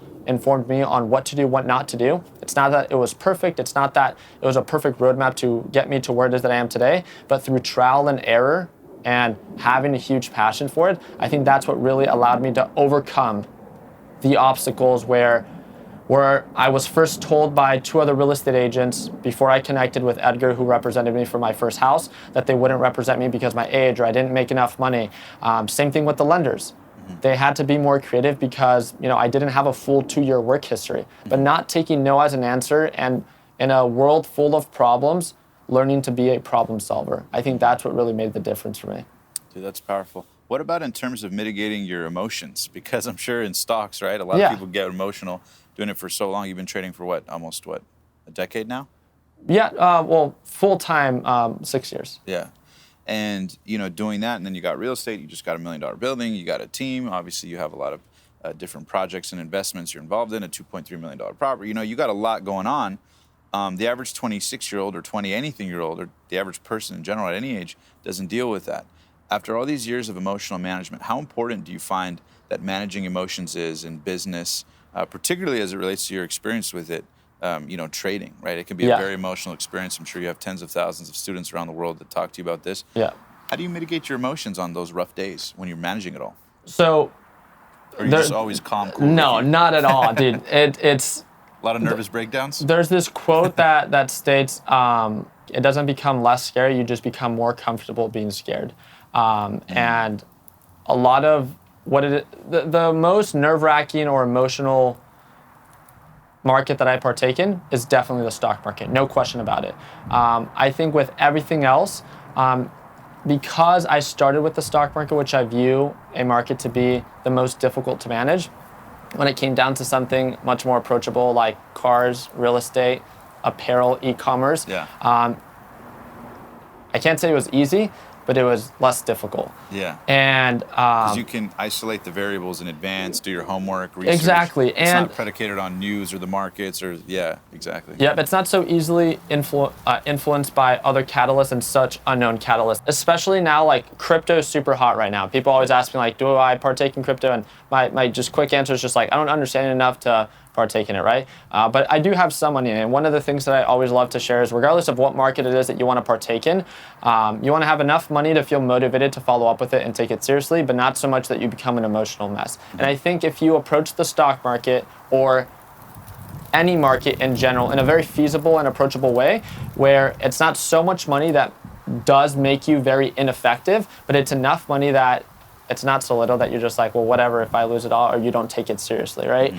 me on what to do, what not to do. It's not that it was perfect. It's not that it was a perfect roadmap to get me to where it is that I am today, but through trial and error and having a huge passion for it, I think that's what really allowed me to overcome the obstacles where I was first told by 2 other real estate agents before I connected with Edgar, who represented me for my first house, that they wouldn't represent me because of my age or I didn't make enough money. Same thing with the lenders. They had to be more creative because I didn't have a full 2-year work history. But not taking no as an answer, and in a world full of problems, learning to be a problem solver. I think that's what really made the difference for me. Dude, that's powerful. What about in terms of mitigating your emotions? Because I'm sure in stocks, right, a lot of people get emotional doing it for so long. You've been trading for almost a decade now? Yeah, full-time, 6 years. Yeah. And, doing that, and then you got real estate, you just got $1 million building, you got a team. Obviously, you have a lot of different projects and investments you're involved in, a $2.3 million property. You got a lot going on. The average 26-year-old or 20-anything-year-old, or the average person in general at any age, doesn't deal with that. After all these years of emotional management, how important do you find that managing emotions is in business, particularly as it relates to your experience with it, trading, right? It can be a very emotional experience. I'm sure you have tens of thousands of students around the world that talk to you about this. Yeah. How do you mitigate your emotions on those rough days when you're managing it all? So, or are you just always calm, cool? No, not at all, dude. It's a lot of nervous breakdowns. There's this quote that states, "It doesn't become less scary; you just become more comfortable being scared." And a lot of the most nerve-wracking or emotional market that I partake in is definitely the stock market, no question about it. I think with everything else, because I started with the stock market, which I view a market to be the most difficult to manage, when it came down to something much more approachable like cars, real estate, apparel, e-commerce, I can't say it was easy, but it was less difficult. Yeah. And because you can isolate the variables in advance, do your homework, research. Exactly. It's not predicated on news or the markets or exactly. Yeah, it's not so easily influenced by other catalysts and such unknown catalysts. Especially now, like crypto is super hot right now. People always ask me like, do I partake in crypto? And my just quick answer is just like, I don't understand it enough to partake in it, right? But I do have some money in it. And one of the things that I always love to share is regardless of what market it is that you want to partake in, you want to have enough money to feel motivated to follow up with it and take it seriously, but not so much that you become an emotional mess. And I think if you approach the stock market or any market in general in a very feasible and approachable way, where it's not so much money that does make you very ineffective, but it's enough money that it's not so little that you're just like, well, whatever, if I lose it all, or you don't take it seriously, right?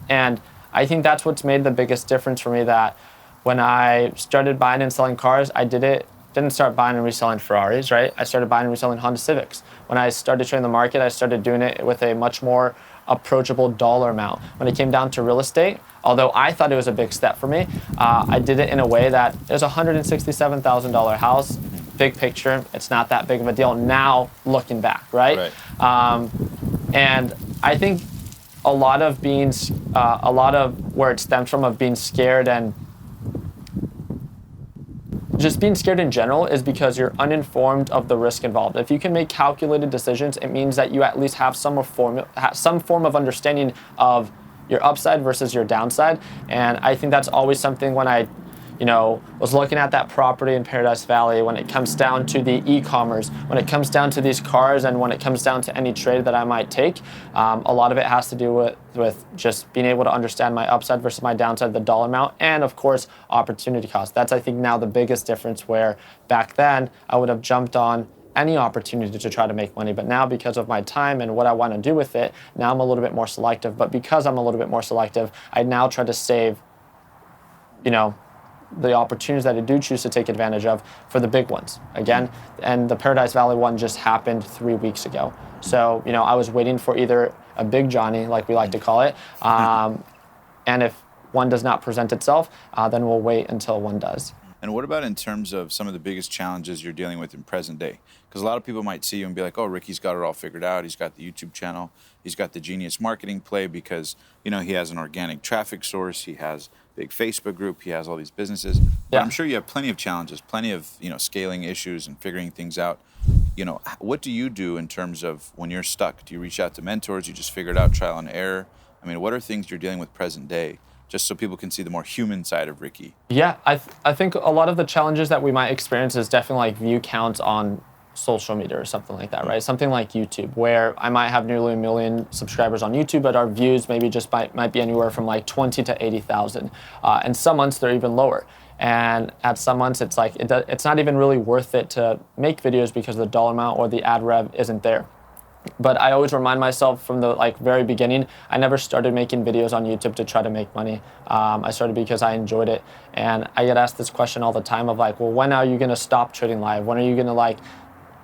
And I think that's what's made the biggest difference for me, that when I started buying and selling cars, didn't start buying and reselling Ferraris, right? I started buying and reselling Honda Civics. When I started trading the market, I started doing it with a much more approachable dollar amount. When it came down to real estate, although I thought it was a big step for me, I did it in a way that it was a $167,000 house. Big picture, it's not that big of a deal now looking back, right? And I think a lot of where it stems from of being scared and just being scared in general is because you're uninformed of the risk involved. If you can make calculated decisions, it means that you at least have some form of understanding of your upside versus your downside. And I think that's always something when I was looking at that property in Paradise Valley, when it comes down to the e-commerce, when it comes down to these cars, and when it comes down to any trade that I might take, a lot of it has to do with just being able to understand my upside versus my downside, the dollar amount, and of course, opportunity cost. That's, I think, now the biggest difference, where back then I would have jumped on any opportunity to try to make money. But now, because of my time and what I want to do with it, now I'm a little bit more selective. But because I'm a little bit more selective, I now try to save, the opportunities that I do choose to take advantage of for the big ones. Again, and the Paradise Valley one just happened 3 weeks ago. So, I was waiting for either a big Johnny, like we like to call it, and if one does not present itself, then we'll wait until one does. And what about in terms of some of the biggest challenges you're dealing with in present day? Because a lot of people might see you and be like, oh, Ricky's got it all figured out. He's got the YouTube channel. He's got the genius marketing play because, he has an organic traffic source. He has a big Facebook group. He has all these businesses. But I'm sure you have plenty of challenges, plenty of, scaling issues and figuring things out. What do you do in terms of when you're stuck? Do you reach out to mentors? You just figure it out, trial and error? I mean, what are things you're dealing with present day, just so people can see the more human side of Ricky? Yeah, I think a lot of the challenges that we might experience is definitely like view counts on social media or something like that, right? Something like YouTube, where I might have nearly 1 million subscribers on YouTube, but our views maybe just might be anywhere from like 20 to 80,000. And some months they're even lower. And at some months it's like, it's not even really worth it to make videos because the dollar amount or the ad rev isn't there. But I always remind myself from the very beginning, I never started making videos on YouTube to try to make money. I started because I enjoyed it. And I get asked this question all the time of like, well, when are you gonna stop trading live? When are you gonna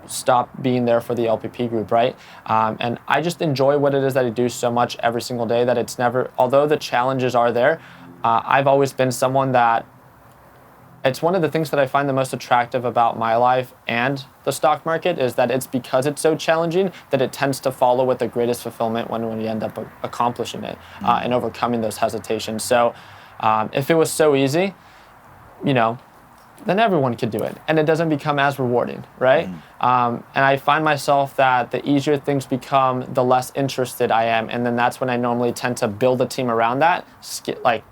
stop being there for the LPP group, right? And I just enjoy what it is that I do so much every single day that it's never, although the challenges are there, I've always been someone that, it's one of the things that I find the most attractive about my life and the stock market is that it's because it's so challenging that it tends to follow with the greatest fulfillment when we end up accomplishing it and overcoming those hesitations. So if it was so easy, then everyone could do it, and it doesn't become as rewarding, right? And I find myself that the easier things become, the less interested I am, and then that's when I normally tend to build a team around that,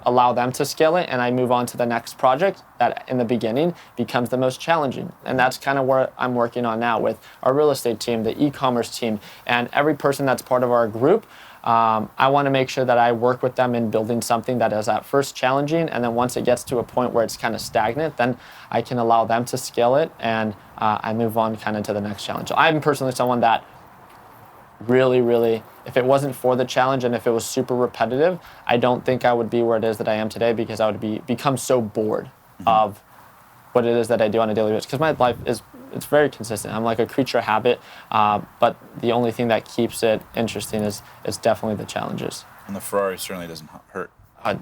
allow them to scale it, and I move on to the next project that in the beginning becomes the most challenging. And that's kind of where I'm working on now with our real estate team, the e-commerce team, and every person that's part of our group. I want to make sure that I work with them in building something that is at first challenging, and then once it gets to a point where it's kind of stagnant, then I can allow them to scale it, and I move on kind of to the next challenge. So I'm personally someone that really, really, if it wasn't for the challenge and if it was super repetitive, I don't think I would be where it is that I am today, because I would become so bored of what it is that I do on a daily basis, because my life it's very consistent. I'm like a creature of habit, but the only thing that keeps it interesting is definitely the challenges. And the Ferrari certainly doesn't hurt.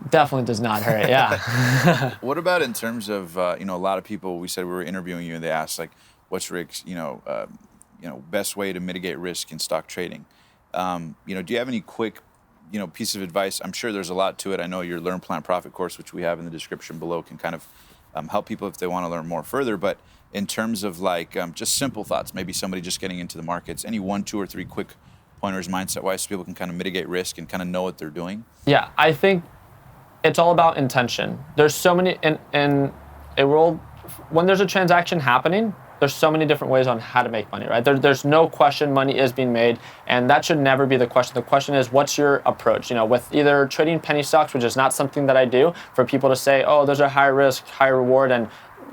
Definitely does not hurt, yeah. What about in terms of, a lot of people, we said we were interviewing you and they asked, like, what's Rick's, best way to mitigate risk in stock trading? Do you have any quick, piece of advice? I'm sure there's a lot to it. I know your Learn, Plan, Profit course, which we have in the description below, can kind of help people if they want to learn more further. But in terms of just simple thoughts, maybe somebody just getting into the markets, any 1, 2, or 3 quick pointers mindset-wise so people can kind of mitigate risk and kind of know what they're doing? Yeah, I think it's all about intention. There's so many, in a world, when there's a transaction happening, there's so many different ways on how to make money, right? There's no question money is being made, and that should never be the question. The question is, what's your approach? With either trading penny stocks, which is not something that I do, for people to say, oh, those are high risk, high reward, and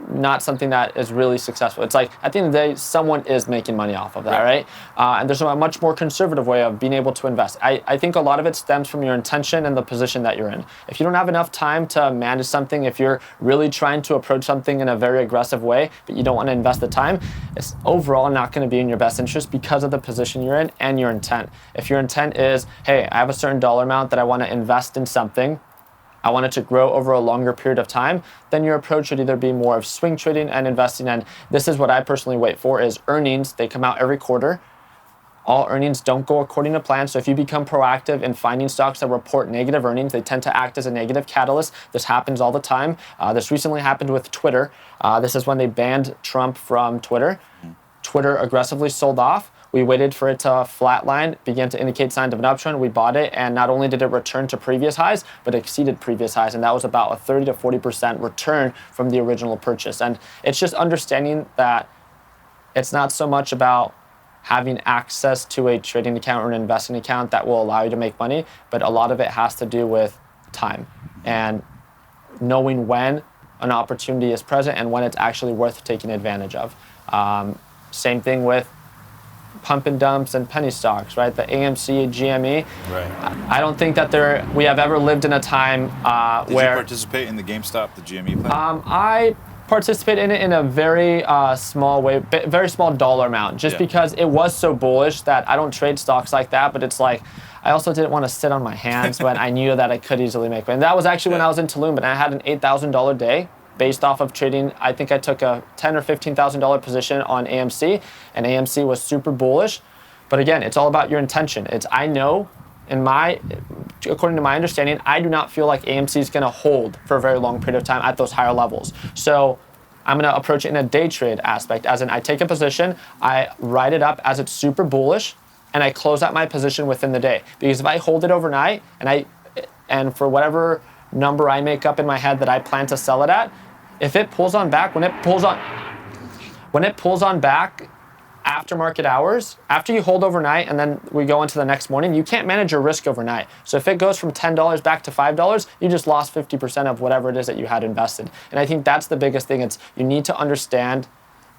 not something that is really successful. It's like, at the end of the day, someone is making money off of that, right? And there's a much more conservative way of being able to invest. I think a lot of it stems from your intention and the position that you're in. If you don't have enough time to manage something, if you're really trying to approach something in a very aggressive way, but you don't want to invest the time, it's overall not going to be in your best interest because of the position you're in and your intent. If your intent is, hey, I have a certain dollar amount that I want to invest in something, I want it to grow over a longer period of time, then your approach should either be more of swing trading and investing. And this is what I personally wait for, is earnings. They come out every quarter. All earnings don't go according to plan. So if you become proactive in finding stocks that report negative earnings, they tend to act as a negative catalyst. This happens all the time. This recently happened with Twitter. This is when they banned Trump from Twitter. Twitter aggressively sold off. We waited for it to flatline, began to indicate signs of an uptrend. We bought it, and not only did it return to previous highs, but exceeded previous highs, and that was about a 30 to 40% return from the original purchase. And it's just understanding that it's not so much about having access to a trading account or an investing account that will allow you to make money, but a lot of it has to do with time and knowing when an opportunity is present and when it's actually worth taking advantage of. Same thing with pump and dumps and penny stocks, right? The AMC, GME. Right. I don't think that we have ever lived in a time Did where... you participate in the GameStop, the GME plan? I participate in it in a very small way, very small dollar amount, just because it was so bullish that I don't trade stocks like that, but it's like, I also didn't want to sit on my hands when I knew that I could easily make money. And that was actually when I was in Tulum, but I had an $8,000 day based off of trading. I think I took a $10,000 or $15,000 position on AMC, and AMC was super bullish. But again, it's all about your intention. I know, according to my understanding, I do not feel like AMC is going to hold for a very long period of time at those higher levels. So I'm going to approach it in a day trade aspect, as in I take a position, I write it up as it's super bullish, and I close out my position within the day. Because if I hold it overnight, and for whatever number I make up in my head that I plan to sell it at, if it pulls on back, when it pulls on back after market hours, after you hold overnight and then we go into the next morning, you can't manage your risk overnight. So if it goes from $10 back to $5, you just lost 50% of whatever it is that you had invested. And I think that's the biggest thing. You need to understand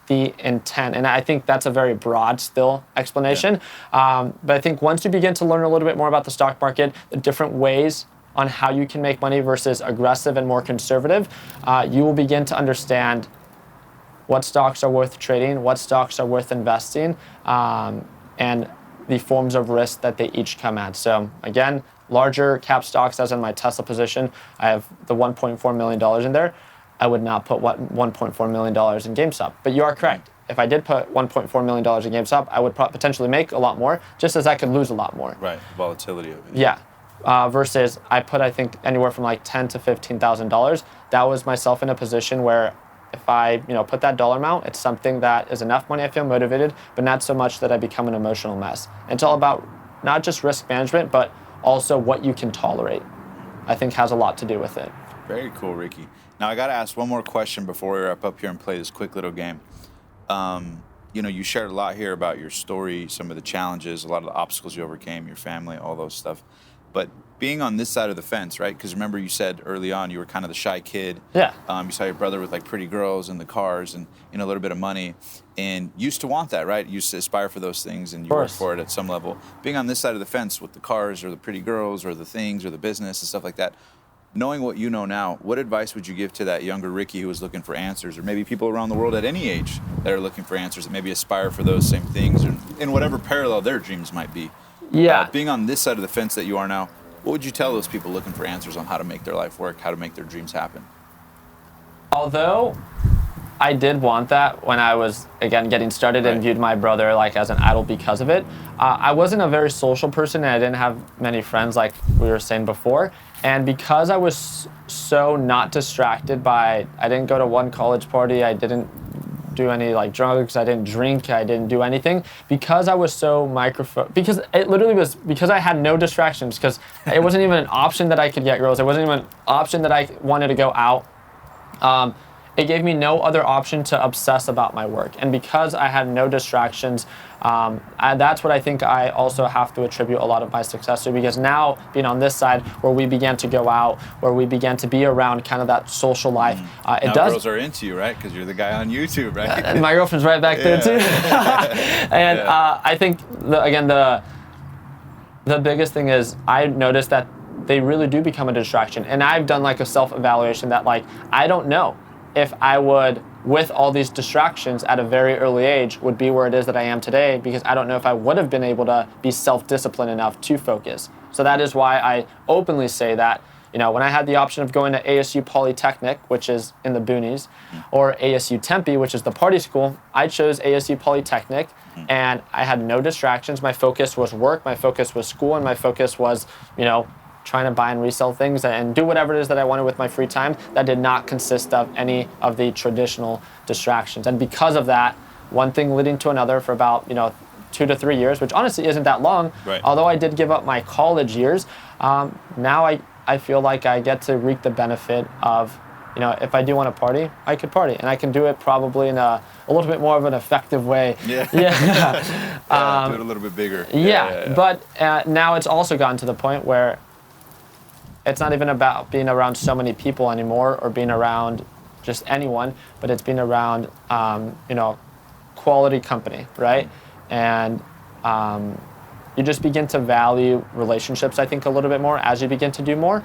the intent. And I think that's a very broad still explanation. But I think once you begin to learn a little bit more about the stock market, the different ways on how you can make money versus aggressive and more conservative, you will begin to understand what stocks are worth trading, what stocks are worth investing, and the forms of risk that they each come at. So again, larger cap stocks, as in my Tesla position, I have the $1.4 million in there. I would not put $1.4 million in GameStop. But you are correct. If I did put $1.4 million in GameStop, I would potentially make a lot more, just as I could lose a lot more. Right, volatility of it. Yeah. Versus I put, I think, anywhere from like $10,000 to $15,000. That was myself in a position where if I put that dollar amount, it's something that is enough money, I feel motivated, but not so much that I become an emotional mess. And it's all about not just risk management, but also what you can tolerate. I think has a lot to do with it. Very cool, Ricky. Now I got to ask one more question before we wrap up here and play this quick little game. You shared a lot here about your story, some of the challenges, a lot of the obstacles you overcame, your family, all those stuff. But being on this side of the fence, right? Because remember you said early on you were kind of the shy kid. Yeah. You saw your brother with like pretty girls and the cars and a little bit of money, and you used to want that, right? You used to aspire for those things, and you worked for it at some level. Being on this side of the fence with the cars or the pretty girls or the things or the business and stuff like that, knowing what you know now, what advice would you give to that younger Ricky who was looking for answers, or maybe people around the world at any age that are looking for answers, that maybe aspire for those same things, or in whatever parallel their dreams might be? Yeah. Being on this side of the fence that you are now, what would you tell those people looking for answers on how to make their life work, how to make their dreams happen? Although I did want that when I was, again, getting started and viewed my brother like as an idol because of it, I wasn't a very social person, and I didn't have many friends like we were saying before. And because I was so not distracted by, I didn't go to one college party, I didn't do any like drugs, I didn't drink, I didn't do anything, because I was so because it literally was because I had no distractions, because it wasn't even an option that I could get girls, it wasn't even an option that I wanted to go out. It gave me no other option to obsess about my work. And because I had no distractions, and that's what I think I also have to attribute a lot of my success to, because now being on this side where we began to go out, where we began to be around kind of that social life, now girls are into you, right? Because you're the guy on YouTube, right? And my girlfriend's right back there too. And I think, the biggest thing is I noticed that they really do become a distraction. And I've done like a self-evaluation that like, I don't know if I would, with all these distractions at a very early age, would be where it is that I am today, because I don't know if I would have been able to be self-disciplined enough to focus. So that is why I openly say that, when I had the option of going to ASU Polytechnic, which is in the boonies, or ASU Tempe, which is the party school, I chose ASU Polytechnic, and I had no distractions. My focus was work, my focus was school, and my focus was, trying to buy and resell things and do whatever it is that I wanted with my free time that did not consist of any of the traditional distractions. And because of that, one thing leading to another for about, 2 to 3 years, which honestly isn't that long. Right. Although I did give up my college years, now I feel like I get to reap the benefit of, if I do want to party, I could party, and I can do it probably in a little bit more of an effective way. Yeah. Yeah. Do it a little bit bigger. Yeah. But now it's also gotten to the point where it's not even about being around so many people anymore or being around just anyone, but it's being around, quality company, right? And you just begin to value relationships, I think, a little bit more as you begin to do more,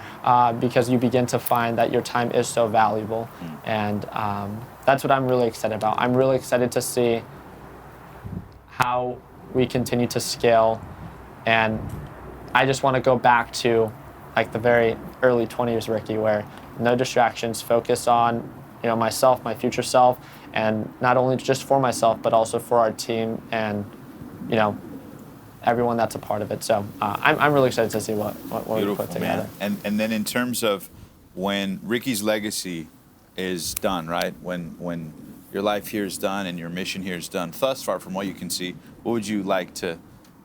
because you begin to find that your time is so valuable. And that's what I'm really excited about. I'm really excited to see how we continue to scale. And I just want to go back to like the very early 20s, Ricky, where no distractions, focus on, myself, my future self, and not only just for myself, but also for our team and, everyone that's a part of it. So I'm really excited to see what we put together. Man. And then in terms of when Ricky's legacy is done, right? When your life here is done and your mission here is done, thus far from what you can see, what would you like to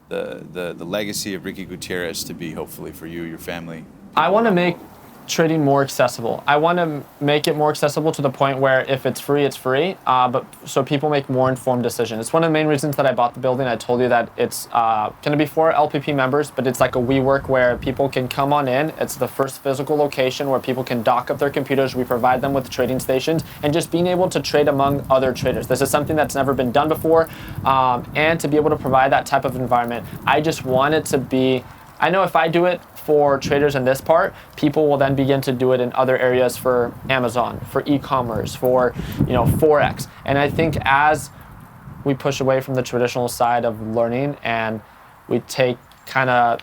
the legacy of Ricky Gutierrez to be, hopefully, for you, your family? I want to make trading more accessible. I want to make it more accessible to the point where if it's free, it's free, but so people make more informed decisions. It's one of the main reasons that I bought the building. I told you that it's going to be for LPP members, but it's like a WeWork where people can come on in. It's the first physical location where people can dock up their computers. We provide them with trading stations and just being able to trade among other traders. This is something that's never been done before, and to be able to provide that type of environment, I just want it to be, I know if I do it for traders in this part, people will then begin to do it in other areas for Amazon, for e-commerce, for Forex. And I think as we push away from the traditional side of learning and we take kind of,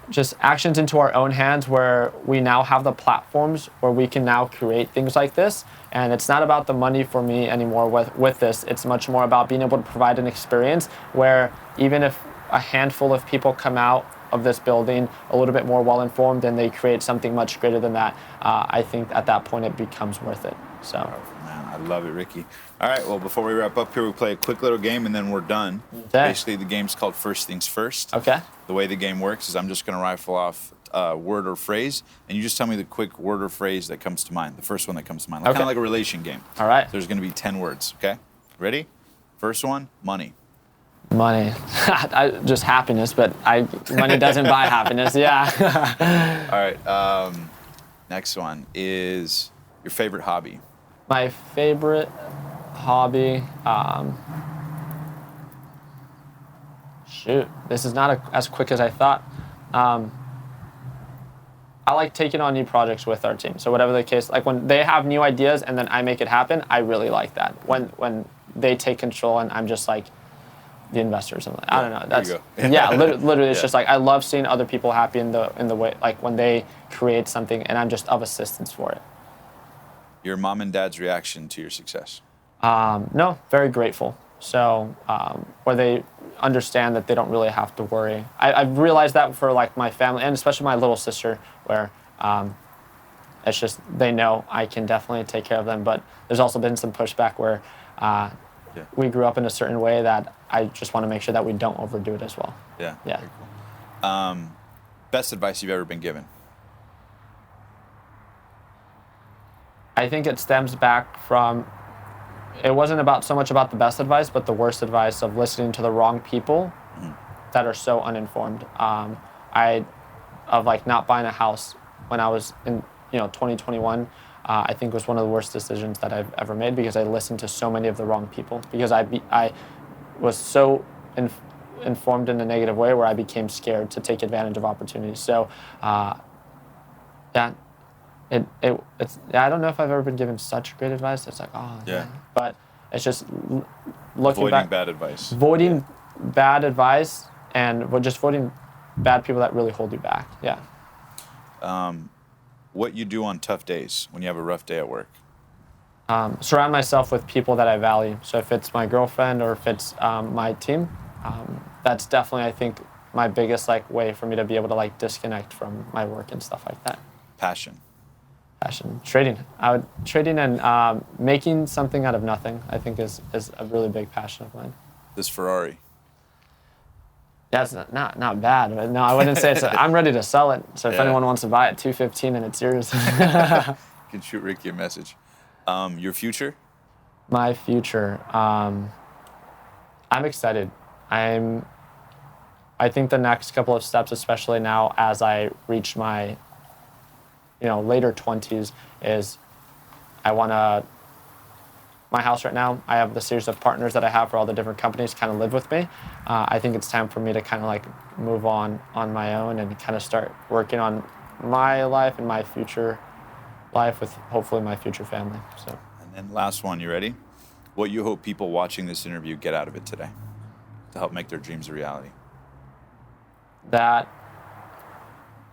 just actions into our own hands where we now have the platforms where we can now create things like this. And it's not about the money for me anymore with this. It's much more about being able to provide an experience where even if a handful of people come out of this building a little bit more well-informed and they create something much greater than that, I think at that point it becomes worth it. So, man, I love it, Ricky. All right, well, before we wrap up here, we play a quick little game and then we're done. Okay. Basically, the game's called First Things First. Okay. The way the game works is I'm just going to rifle off a word or phrase, and you just tell me the quick word or phrase that comes to mind, the first one that comes to mind. Kind of like a relation game. All right. So there's going to be 10 words, okay? Ready? First one, money. Money. Just happiness, but money doesn't buy happiness, yeah. All right, next one is your favorite hobby. My favorite hobby, shoot, this is not as quick as I thought. I like taking on new projects with our team. So whatever the case, like when they have new ideas and then I make it happen, I really like that. When they take control and I'm just like the investors and I don't know. That's literally it's just like I love seeing other people happy in the way, like when they create something and I'm just of assistance for it. Your mom and dad's reaction to your success? No, very grateful. So where they understand that they don't really have to worry. I've realized that for like my family and especially my little sister, where it's just they know I can definitely take care of them. But there's also been some pushback where we grew up in a certain way that I just want to make sure that we don't overdo it as well. Yeah. Yeah. Very cool. Best advice you've ever been given? I think it stems back from, it wasn't so much about the best advice, but the worst advice of listening to the wrong people that are so uninformed. Of like not buying a house when I was in 2021, I think was one of the worst decisions that I've ever made because I listened to so many of the wrong people because I was so informed in a negative way where I became scared to take advantage of opportunities. So it's I don't know if I've ever been given such great advice. It's like, but it's just looking avoiding back. bad advice. Avoiding bad advice and just avoiding bad people that really hold you back. Yeah. What you do on tough days when you have a rough day at work? Surround myself with people that I value. So if it's my girlfriend or if it's my team, that's definitely, I think, my biggest way for me to be able to disconnect from my work and stuff like that. Passion. Passion. Trading and making something out of nothing, I think is a really big passion of mine. This Ferrari. Yeah, it's not bad. But no, I wouldn't say it's. I'm ready to sell it. So if anyone wants to buy it, $215 and it's yours. You can shoot Ricky a message. Your future? My future. I'm excited. I think the next couple of steps, especially now as I reach my, later 20s, is my house right now, I have the series of partners that I have for all the different companies kind of live with me. I think it's time for me to kind of like move on my own and kind of start working on my life and my future life with hopefully my future family. So. And then last one, you ready? What you hope people watching this interview get out of it today to help make their dreams a reality? That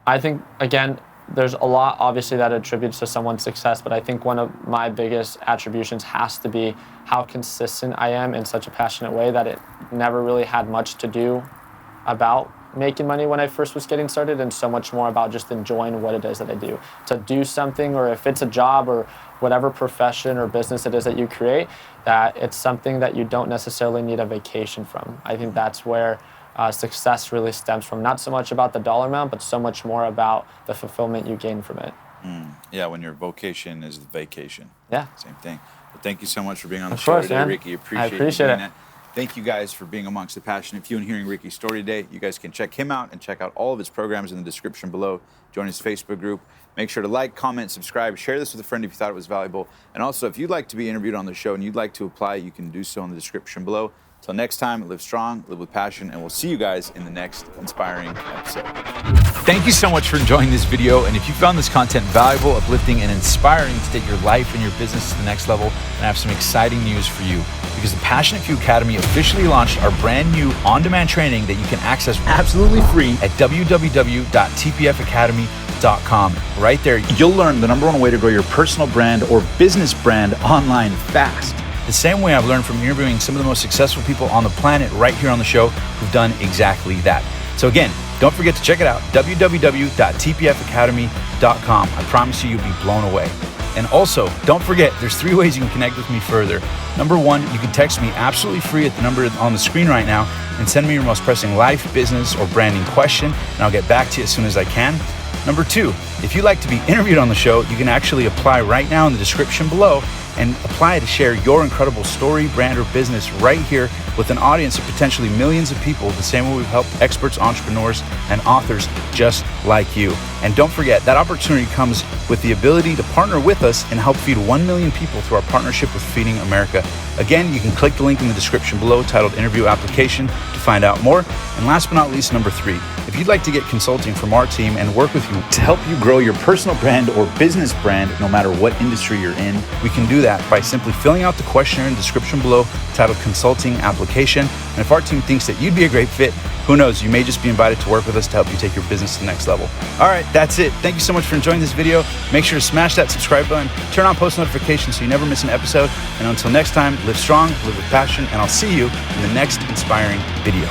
I think, again, there's a lot obviously that attributes to someone's success, but I think one of my biggest attributions has to be how consistent I am in such a passionate way that it never really had much to do about making money when I first was getting started, and so much more about just enjoying what it is that I do. To do something, or if it's a job or whatever profession or business it is that you create, that it's something that you don't necessarily need a vacation from. I think that's where success really stems from, not so much about the dollar amount, but so much more about the fulfillment you gain from it. Yeah, when your vocation is the vacation. Yeah. Same thing. Well, thank you so much for being on the show today, Ricky. I appreciate it. That. Thank you guys for being amongst the passionate few and hearing Ricky's story today. You guys can check him out and check out all of his programs in the description below. Join his Facebook group. Make sure to like, comment, subscribe, share this with a friend if you thought it was valuable. And also, if you'd like to be interviewed on the show and you'd like to apply, you can do so in the description below. Till next time, live strong, live with passion, and we'll see you guys in the next inspiring episode. Thank you so much for enjoying this video. And if you found this content valuable, uplifting, and inspiring to take your life and your business to the next level, then I have some exciting news for you. Because the Passionate Few Academy officially launched our brand new on-demand training that you can access absolutely free at www.tpfacademy.com. Right there, you'll learn the #1 way to grow your personal brand or business brand online fast. The same way I've learned from interviewing some of the most successful people on the planet right here on the show who've done exactly that. So again, don't forget to check it out, www.tpfacademy.com. I promise you'll be blown away. And also, don't forget, there's 3 ways you can connect with me further. #1, you can text me absolutely free at the number on the screen right now and send me your most pressing life, business, or branding question, and I'll get back to you as soon as I can. #2, if you'd like to be interviewed on the show, you can actually apply right now in the description below and apply to share your incredible story, brand, or business right here with an audience of potentially millions of people, the same way we've helped experts, entrepreneurs, and authors just like you. And don't forget, that opportunity comes with the ability to partner with us and help feed 1 million people through our partnership with Feeding America. Again, you can click the link in the description below titled Interview Application to find out more. And last but not least, #3, if you'd like to get consulting from our team and work with you to help you grow your personal brand or business brand, no matter what industry you're in, we can do that by simply filling out the questionnaire in the description below titled Consulting Application. And if our team thinks that you'd be a great fit, who knows, you may just be invited to work with us to help you take your business to the next level. All right, that's it. Thank you so much for enjoying this video. Make sure to smash that subscribe button, turn on post notifications so you never miss an episode. And until next time, live strong, live with passion, and I'll see you in the next inspiring video.